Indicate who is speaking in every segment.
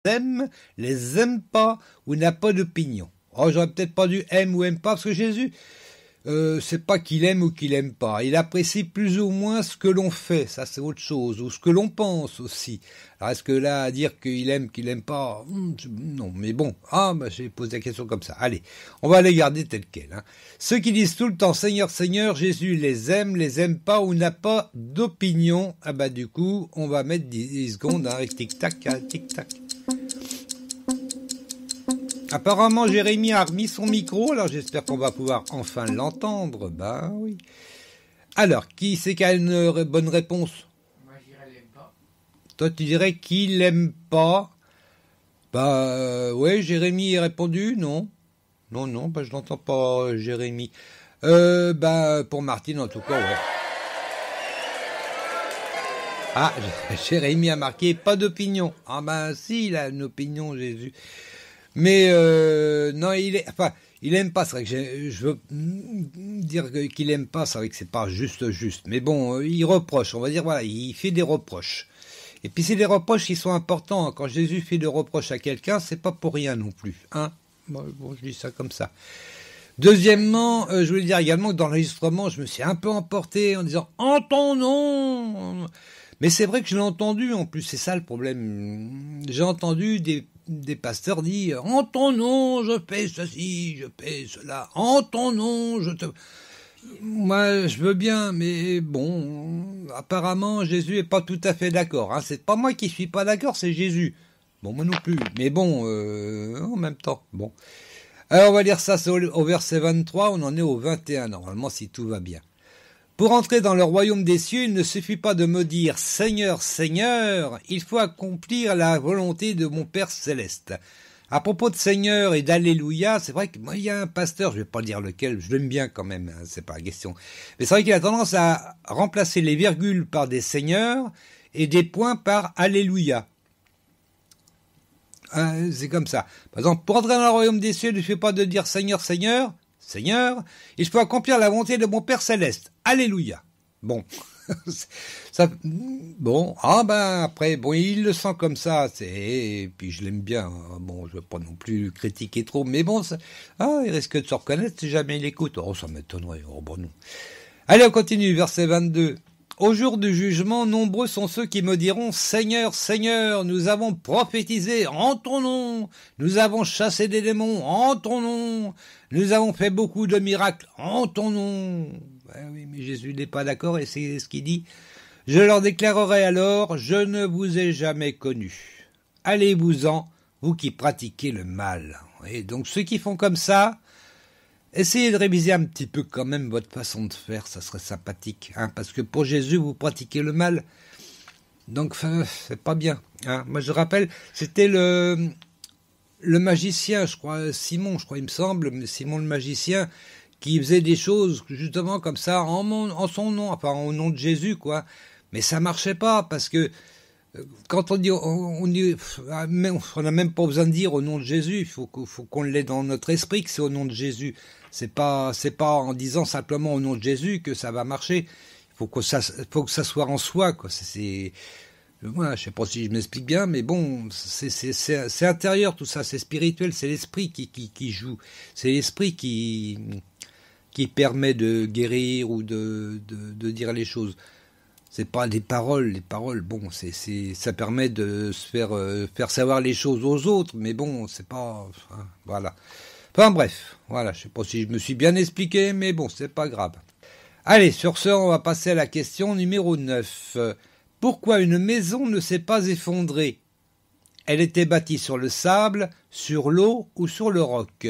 Speaker 1: les aime pas ou n'a pas d'opinion. Oh, j'aurais peut-être pas dû aime ou aime pas, parce que Jésus, c'est pas qu'il aime ou qu'il aime pas. Il apprécie plus ou moins ce que l'on fait, ça c'est autre chose, ou ce que l'on pense aussi. Alors est-ce que là, à dire qu'il aime pas, non, mais bon, j'ai posé la question comme ça. Allez, on va les garder telles quelles. Hein. Ceux qui disent tout le temps Seigneur, Seigneur, Jésus les aime pas ou n'a pas d'opinion, du coup, on va mettre 10 secondes avec tic-tac, tic-tac. Apparemment, Jérémy a remis son micro, alors j'espère qu'on va pouvoir enfin l'entendre. Ben oui. Alors, qui c'est qui a une bonne réponse?
Speaker 2: Moi, je dirais l'aime pas.
Speaker 1: Toi, tu dirais qu'il l'aime pas. Ouais, Jérémy a répondu, non. Non, je n'entends pas Jérémy. Pour Martine, en tout cas, ouais. Ah, Jérémy a marqué pas d'opinion. Si, il a une opinion, Jésus. Mais non, il aime pas. C'est vrai que je veux dire qu'il aime pas. C'est vrai que c'est pas juste. Mais bon, il reproche. On va dire voilà, il fait des reproches. Et puis c'est des reproches qui sont importants. Quand Jésus fait des reproches à quelqu'un, c'est pas pour rien non plus. Hein. Bon, je dis ça comme ça. Deuxièmement, je voulais dire également que dans l'enregistrement, je me suis un peu emporté en disant en ton nom. Mais c'est vrai que je l'ai entendu en plus. C'est ça le problème. J'ai entendu des pasteurs dire « En ton nom, je fais ceci, je fais cela. En ton nom, je te... » Moi, je veux bien, mais bon, apparemment, Jésus est pas tout à fait d'accord. Hein. C'est pas moi qui suis pas d'accord, c'est Jésus. Bon, moi non plus. Mais bon, en même temps, bon. Alors, on va lire ça au verset 23, on en est au 21, normalement, si tout va bien. Pour entrer dans le royaume des cieux, il ne suffit pas de me dire « Seigneur, Seigneur », il faut accomplir la volonté de mon Père Céleste. À propos de Seigneur et d'Alléluia, c'est vrai que moi, il y a un pasteur, je vais pas dire lequel, je l'aime bien quand même, hein, c'est pas la question. Mais c'est vrai qu'il a tendance à remplacer les virgules par des Seigneurs et des points par Alléluia. C'est comme ça. Par exemple, pour entrer dans le royaume des cieux, il ne suffit pas de dire « Seigneur, Seigneur ». Seigneur, il faut accomplir la volonté de mon Père Céleste. Alléluia. Bon. Après, il le sent comme ça, et puis je l'aime bien. Bon, je ne veux pas non plus le critiquer trop, mais bon, il risque de se reconnaître si jamais il écoute. Oh, ça m'étonnerait. Oh, bon, non. Allez, on continue, verset 22. Au jour du jugement, nombreux sont ceux qui me diront « Seigneur, Seigneur, nous avons prophétisé en ton nom, nous avons chassé des démons en ton nom, nous avons fait beaucoup de miracles en ton nom. » Oui, mais Jésus n'est pas d'accord et c'est ce qu'il dit. « Je leur déclarerai alors, je ne vous ai jamais connus. Allez-vous-en, vous qui pratiquez le mal. » Et donc ceux qui font comme ça, essayez de réviser un petit peu quand même votre façon de faire, ça serait sympathique, hein, parce que pour Jésus, vous pratiquez le mal, donc c'est pas bien. Hein. Moi, je rappelle, c'était le magicien, je crois, Simon, il me semble, Simon le magicien, qui faisait des choses justement comme ça en son nom, enfin au nom de Jésus, quoi. Mais ça marchait pas, parce que quand on dit, on n'a même pas besoin de dire au nom de Jésus, il faut qu'on l'ait dans notre esprit que c'est au nom de Jésus. C'est pas en disant simplement au nom de Jésus que ça va marcher. Il faut que ça soit en soi, quoi. Moi, je sais pas si je m'explique bien, mais bon, c'est intérieur tout ça, c'est spirituel, c'est l'esprit qui joue, c'est l'esprit qui permet de guérir ou de dire les choses. C'est pas des paroles, les paroles, bon, ça permet de se faire savoir les choses aux autres, mais bon, c'est pas, voilà. Enfin bref, voilà, je sais pas si je me suis bien expliqué, mais bon, c'est pas grave. Allez, sur ce, on va passer à la question numéro 9. Pourquoi une maison ne s'est pas effondrée? Elle était bâtie sur le sable, sur l'eau ou sur le roc?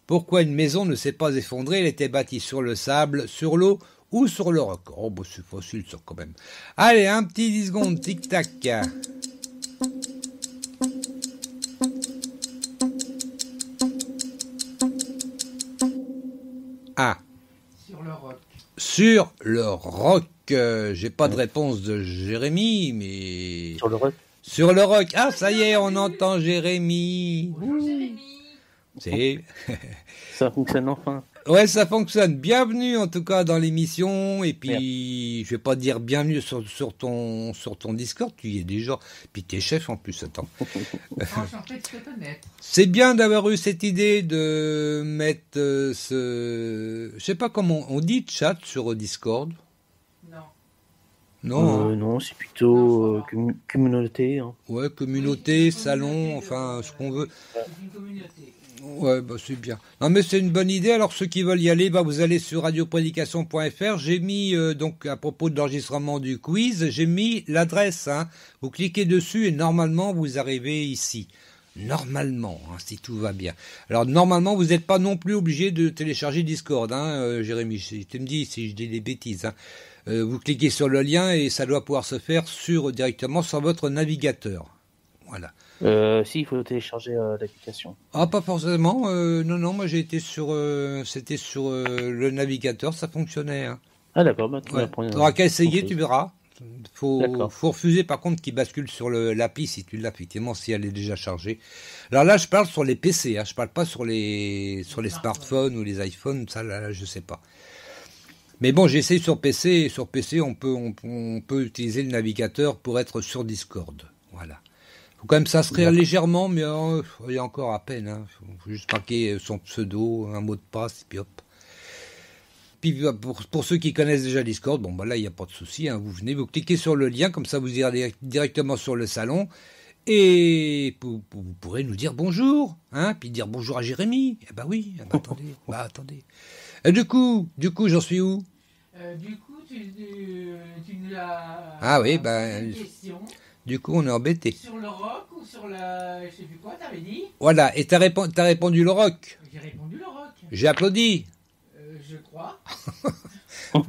Speaker 1: Pourquoi une maison ne s'est pas effondrée? Elle était bâtie sur le sable, sur l'eau ou sur le roc? Oh, c'est facile ça quand même. Allez, un petit 10 secondes, tic-tac.
Speaker 2: Sur le roc.
Speaker 1: Sur le roc. J'ai pas de réponse de Jérémy, mais...
Speaker 3: Sur le roc.
Speaker 1: Sur le roc. Ah, ça y est, on entend Jérémy.
Speaker 2: Bonjour Jérémy.
Speaker 1: C'est...
Speaker 3: Ça fonctionne enfin.
Speaker 1: Ouais, ça fonctionne. Bienvenue en tout cas dans l'émission. Et puis, je vais pas dire bienvenue sur ton Discord, tu y es déjà. Puis t'es chef en plus, attends.
Speaker 2: Enchanté de te connaître.
Speaker 1: C'est bien d'avoir eu cette idée de mettre je sais pas comment on dit chat sur Discord.
Speaker 2: Non.
Speaker 1: Non.
Speaker 3: Non, c'est plutôt communauté. Hein.
Speaker 1: Ouais, communauté,
Speaker 2: Oui,
Speaker 1: salon,
Speaker 2: communauté
Speaker 1: enfin ce qu'on veut.
Speaker 2: C'est une communauté.
Speaker 1: Ouais, bah c'est bien. Non mais c'est une bonne idée. Alors ceux qui veulent y aller, bah vous allez sur radioprédication.fr. J'ai mis donc à propos de l'enregistrement du quiz, j'ai mis l'adresse. Hein. Vous cliquez dessus et normalement vous arrivez ici. Normalement, hein, si tout va bien. Alors normalement vous n'êtes pas non plus obligé de télécharger Discord, hein, Jérémy. Tu me dis si je dis des bêtises. Hein. Vous cliquez sur le lien et ça doit pouvoir se faire directement sur votre navigateur. Voilà.
Speaker 3: Si, il faut télécharger l'application.
Speaker 1: Ah, pas forcément. Non, moi j'ai été sur, c'était sur le navigateur, ça fonctionnait. Hein.
Speaker 3: Ah d'accord, bah,
Speaker 1: Ouais. T'auras qu'à essayer, tu verras. Faut
Speaker 3: D'accord.
Speaker 1: refuser par contre qu'il bascule sur l'appli si tu l'as effectivement, si elle est déjà chargée. Alors là, je parle sur les PC, hein, je parle pas sur les smartphones ou les iPhones, ça là, je sais pas. Mais bon, j'ai essayé sur PC, et sur PC on peut utiliser le navigateur pour être sur Discord. Voilà. Faut quand même s'inscrire légèrement, mais il y a encore à peine. Hein. Faut juste marquer son pseudo, un mot de passe, et puis hop. Puis pour ceux qui connaissent déjà Discord, bon bah là il n'y a pas de souci. Hein. Vous venez, vous cliquez sur le lien, comme ça vous irez directement sur le salon, et vous pourrez nous dire bonjour, hein, puis dire bonjour à Jérémy. Eh bah oui, attendez. Et du coup, j'en suis où?
Speaker 2: Du coup, tu nous as
Speaker 1: Ah oui,
Speaker 2: posé une question
Speaker 1: du coup on est embêté.
Speaker 2: sur le rock ou sur la... Je sais plus quoi, t'avais dit.
Speaker 1: Voilà, et t'as répondu le rock.
Speaker 2: J'ai répondu le rock.
Speaker 1: J'ai applaudi.
Speaker 2: Je crois.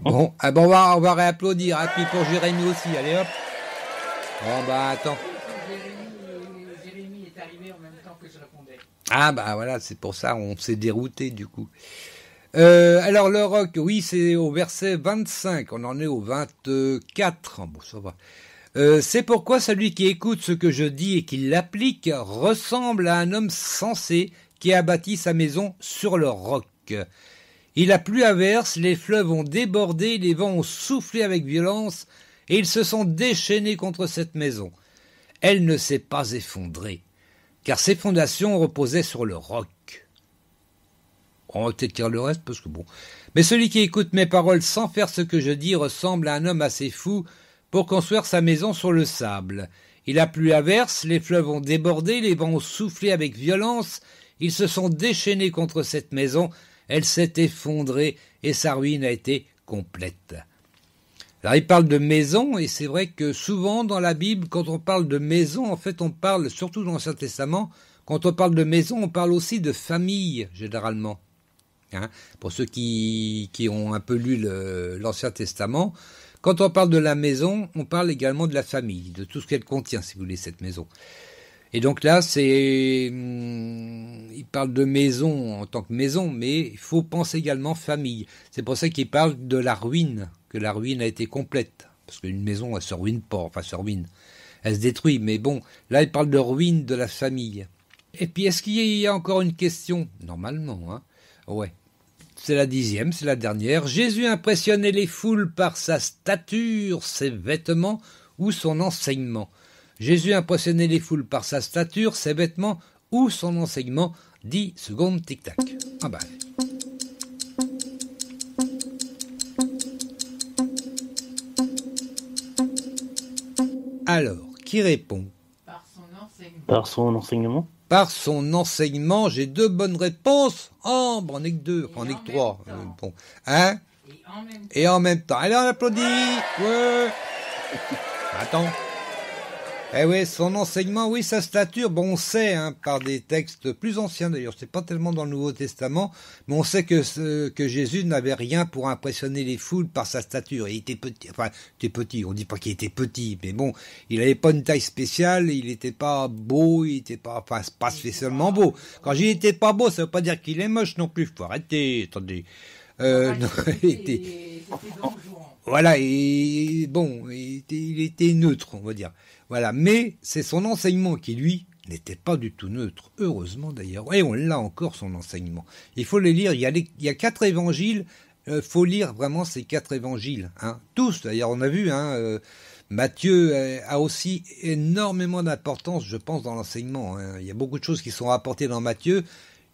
Speaker 1: Bon, ah ben on va réapplaudir, hein, puis pour Jérémy aussi, allez hop. Bon bah attends.
Speaker 2: Jérémy est arrivé en même temps que je répondais.
Speaker 1: Ah bah voilà, c'est pour ça, on s'est dérouté du coup. Alors le roc, oui, c'est au verset 25, on en est au 24, bon ça va. C'est pourquoi celui qui écoute ce que je dis et qui l'applique ressemble à un homme sensé qui a bâti sa maison sur le roc. Il a plu à verse, les fleuves ont débordé, les vents ont soufflé avec violence, et ils se sont déchaînés contre cette maison. Elle ne s'est pas effondrée, car ses fondations reposaient sur le roc. On va peut-être lire le reste, parce que bon. Mais celui qui écoute mes paroles sans faire ce que je dis ressemble à un homme assez fou pour construire sa maison sur le sable. Il a plu à verse, les fleuves ont débordé, les vents ont soufflé avec violence, ils se sont déchaînés contre cette maison, elle s'est effondrée et sa ruine a été complète. Alors il parle de maison, et c'est vrai que souvent dans la Bible, quand on parle de maison, en fait on parle, surtout dans l'Ancien Testament, quand on parle de maison, on parle aussi de famille, généralement. Hein, pour ceux qui ont un peu lu l'Ancien Testament, quand on parle de la maison, on parle également de la famille, de tout ce qu'elle contient, si vous voulez, cette maison. Et donc là, il parle de maison en tant que maison, mais il faut penser également famille. C'est pour ça qu'il parle de la ruine, que la ruine a été complète. Parce qu'une maison, elle se ruine pas, enfin se ruine. Elle se détruit, mais bon, là, il parle de ruine de la famille. Et puis, est-ce qu'il y a encore une question? Normalement, hein. Ouais. C'est la 10e, c'est la dernière. Jésus impressionnait les foules par sa stature, ses vêtements ou son enseignement. Jésus impressionnait les foules par sa stature, ses vêtements ou son enseignement. 10 secondes, tic-tac. Ah bah. Alors, qui répond?
Speaker 2: Par son enseignement.
Speaker 3: Par son enseignement.
Speaker 1: Par son enseignement, j'ai 2 bonnes réponses. Oh, bon, on n'est que 2, enfin, on n'est que 3. Bon. Hein? Et en même temps. Allez, on applaudit. Ouais. Attends. Eh oui, son enseignement, oui, sa stature, bon, on sait, hein, par des textes plus anciens d'ailleurs, c'est pas tellement dans le Nouveau Testament, mais on sait que Jésus n'avait rien pour impressionner les foules par sa stature. Il était petit, enfin, il était petit, on dit pas qu'il était petit, mais bon, il avait pas une taille spéciale, il était pas beau, il était pas, enfin, pas spécialement beau. Quand j'y était pas beau, ça veut pas dire qu'il est moche non plus, faut arrêter, attendez. Non, il était... Voilà, et bon, il était neutre, on va dire. Voilà, mais c'est son enseignement qui, lui, n'était pas du tout neutre, heureusement d'ailleurs. Et on l'a encore, son enseignement. Il faut les lire, il y a 4 évangiles, faut lire vraiment ces 4 évangiles. Hein. Tous, d'ailleurs, on a vu, Matthieu a aussi énormément d'importance, je pense, dans l'enseignement. Hein. Il y a beaucoup de choses qui sont rapportées dans Matthieu,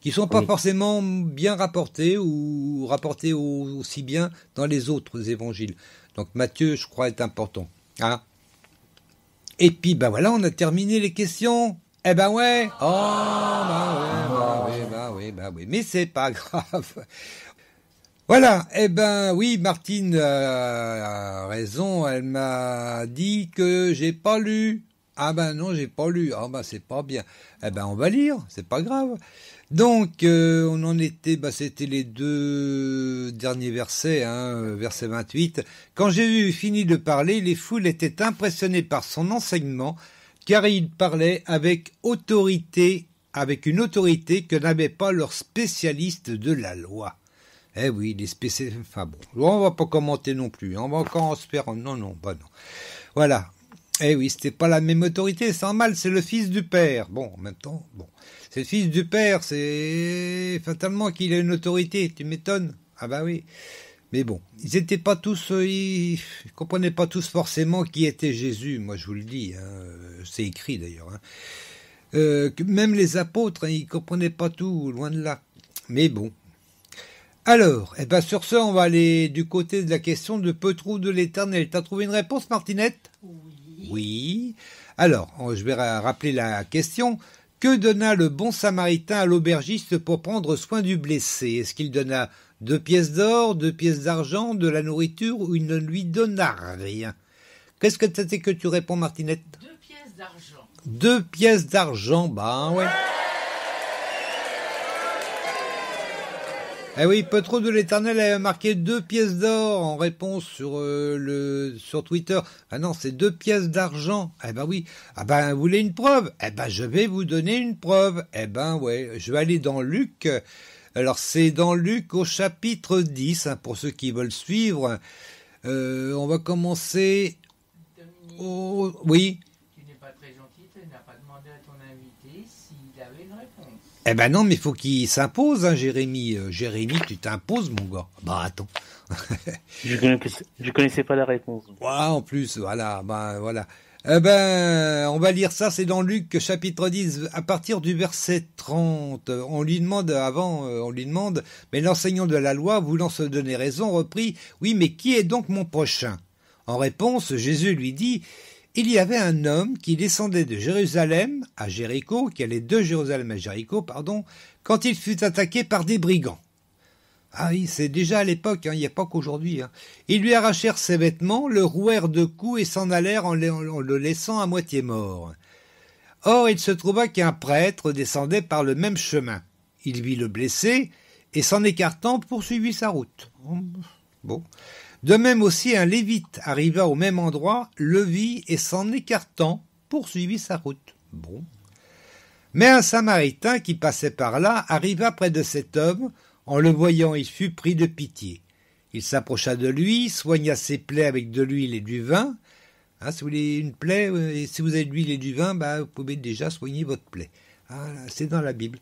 Speaker 1: qui sont pas forcément bien rapportées ou rapportées aussi bien dans les autres évangiles. Donc Matthieu, je crois, est important. Hein. Et puis, ben voilà, on a terminé les questions. Eh ben ouais. Oh, ben oui. Mais c'est pas grave. Voilà, eh ben oui, Martine a raison, elle m'a dit que j'ai pas lu. Ah ben non, j'ai pas lu. Ah ben c'est pas bien. Eh ben on va lire, c'est pas grave. Donc on en était, c'était les 2 derniers versets, verset 28. Quand j'ai eu fini de parler, les foules étaient impressionnées par son enseignement, car il parlait avec autorité, avec une autorité que n'avaient pas leurs spécialistes de la loi. Eh oui, les spécialistes... Enfin bon, on va pas commenter non plus. On va encore se faire... Non. Voilà. Eh oui, c'était pas la même autorité, c'est normal, c'est le fils du père. Bon, en même temps, c'est le fils du père, c'est fatalement qu'il a une autorité, tu m'étonnes. Ah bah oui. Mais bon, ils étaient pas tous... ils comprenaient pas tous forcément qui était Jésus, moi je vous le dis. C'est écrit d'ailleurs. Même les apôtres, ils comprenaient pas tout, loin de là. Mais bon. Alors, sur ce, on va aller du côté de la question de peut-on de l'Éternel. T'as trouvé une réponse, Martinette ? Oui. Alors, je vais rappeler la question. Que donna le bon samaritain à l'aubergiste pour prendre soin du blessé ? Est-ce qu'il donna 2 pièces d'or, 2 pièces d'argent, de la nourriture, ou il ne lui donna rien ? Qu'est-ce que c'était que tu réponds, Martinette ?
Speaker 2: 2 pièces d'argent.
Speaker 1: 2 pièces d'argent, ouais. Eh oui, pas trop de l'Éternel a marqué 2 pièces d'or en réponse sur Twitter. Ah non, c'est 2 pièces d'argent. Eh ben oui. Ah ben, vous voulez une preuve ? Eh ben, je vais vous donner une preuve. Eh ben, ouais. Je vais aller dans Luc. Alors, c'est dans Luc au chapitre 10, pour ceux qui veulent suivre. On va commencer...
Speaker 2: Dominique,
Speaker 1: oui.
Speaker 2: tu n'es pas très gentil, tu n'as pas demandé à ton invité s'il avait une réponse.
Speaker 1: Eh ben non, mais il faut qu'il s'impose, Jérémy. Jérémy, tu t'imposes, mon gars. Bah, attends.
Speaker 3: Je connaissais pas la réponse.
Speaker 1: Ouais, en plus, voilà, voilà. On va lire ça, c'est dans Luc, chapitre 10, à partir du verset 30. On lui demande, mais l'enseignant de la loi, voulant se donner raison, reprit, « Oui, mais qui est donc mon prochain ?» En réponse, Jésus lui dit, il y avait un homme qui descendait de Jérusalem à Jéricho, qui allait de Jérusalem à Jéricho, quand il fut attaqué par des brigands. Ah oui, c'est déjà à l'époque, il n'y a pas qu'aujourd'hui. Ils lui arrachèrent ses vêtements, le rouèrent de coups et s'en allèrent en le laissant à moitié mort. Or, il se trouva qu'un prêtre descendait par le même chemin. Il vit le blessé et, s'en écartant, poursuivit sa route. Bon. De même aussi, un lévite arriva au même endroit, le vit et, s'en écartant, poursuivit sa route. Bon. Mais un samaritain qui passait par là arriva près de cet homme. En le voyant, il fut pris de pitié. Il s'approcha de lui, soigna ses plaies avec de l'huile et du vin. Si vous avez une plaie, et si vous avez de l'huile et du vin, vous pouvez déjà soigner votre plaie. C'est dans la Bible.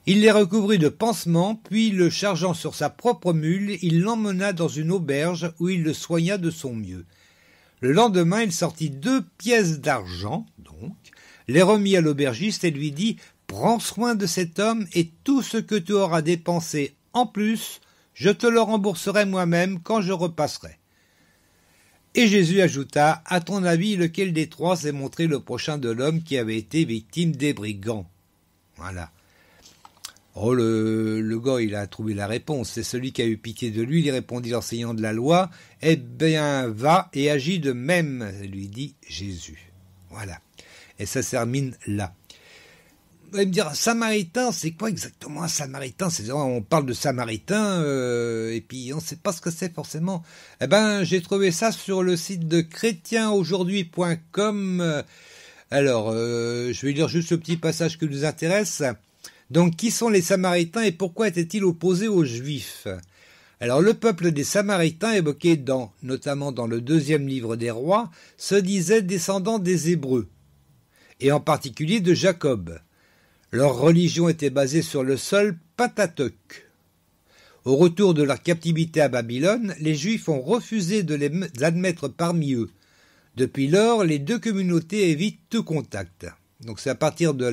Speaker 1: Il les recouvrit de pansements, puis, le chargeant sur sa propre mule, il l'emmena dans une auberge où il le soigna de son mieux. Le lendemain, il sortit 2 pièces d'argent, les remit à l'aubergiste et lui dit « Prends soin de cet homme et tout ce que tu auras dépensé en plus, je te le rembourserai moi-même quand je repasserai. » Et Jésus ajouta « À ton avis, lequel des 3 s'est montré le prochain de l'homme qui avait été victime des brigands ?» Voilà. Oh, le gars, il a trouvé la réponse. C'est celui qui a eu pitié de lui. Il répondit l'enseignant de la loi. « Eh bien, va et agis de même, » lui dit Jésus. Voilà. Et ça se termine là. Vous allez me dire, Samaritain, c'est quoi exactement un Samaritain ? On parle de Samaritain, et puis on ne sait pas ce que c'est forcément. J'ai trouvé ça sur le site de chrétienaujourd'hui.com. Alors, je vais lire juste le petit passage qui nous intéresse. Donc, qui sont les Samaritains et pourquoi étaient-ils opposés aux Juifs ? Alors, le peuple des Samaritains, évoqué notamment dans le 2e livre des Rois, se disait descendant des Hébreux. et en particulier de Jacob. Leur religion était basée sur le sol Pentateuque. Au retour de leur captivité à Babylone, les Juifs ont refusé de les admettre parmi eux. Depuis lors, les deux communautés évitent tout contact. Donc c'est à partir du